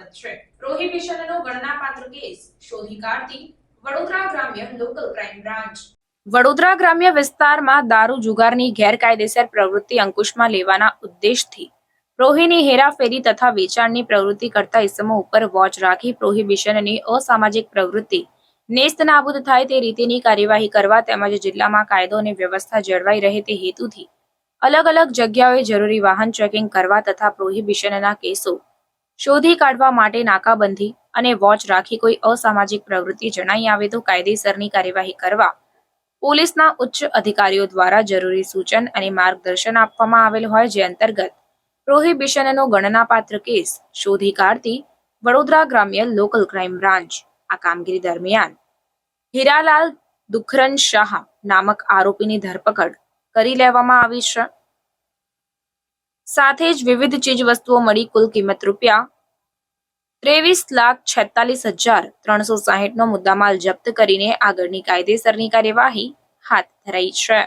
હકીકત છે। પ્રોહિબિશનનો ગણનાપાત્ર કેસ શોધી કાઢતી વડોદરા ગ્રામ્ય લોકલ ક્રાઇમ બ્રાન્ચ। વડોદરા ગ્રામ્ય વિસ્તારમાં દારૂ જુગારની ગેરકાયદેસર પ્રવૃત્તિ અંકુશમાં લેવાના ઉદ્દેશથી પ્રોહીની હેરાફેરી તથા વેચાણની પ્રવૃત્તિ કરતા ઇસમો ઉપર વોચ રાખી પ્રોહિબિશનની અસામાજિક પ્રવૃત્તિ નેસ્તનાબૂદ થાય તે રીતેની કાર્યવાહી કરવા તેમજ જિલ્લામાં કાયદો અને વ્યવસ્થા જળવાઈ રહે તે હેતુથી અલગ અલગ જગ્યાઓએ જરૂરી વાહન ચેકિંગ કરવા તથા પ્રોહિબિશનના કેસો શોધી કાઢવા માટે નાકાબંધી અને વોચ રાખી કોઈ અસામાજિક પ્રવૃત્તિ જણાઈ આવે તો કાયદેસરની કાર્યવાહી કરવા પોલીસના ઉચ્ચ અધિકારીઓ દ્વારા જરૂરી સૂચન અને માર્ગદર્શન આપવામાં આવેલ હોય, જે અંતર્ગત પ્રોહિબિશનનો ગણનાપાત્ર કેસ શોધી કાઢતી વડોદરા ગ્રામ્ય લોકલ ક્રાઇમ બ્રાન્ચ આ કામગીરી દરમિયાન હીરાલાલ દુખરન શાહ નામક આરોપીની ધરપકડ કરી લેવામાં આવી છે। સાથે જ વિવિધ ચીજવસ્તુઓ મળી કુલ કિંમત ₹23,46,360નો મુદ્દામાલ જપ્ત કરીને આગળની કાયદેસરની કાર્યવાહી હાથ ધરાઈ છે।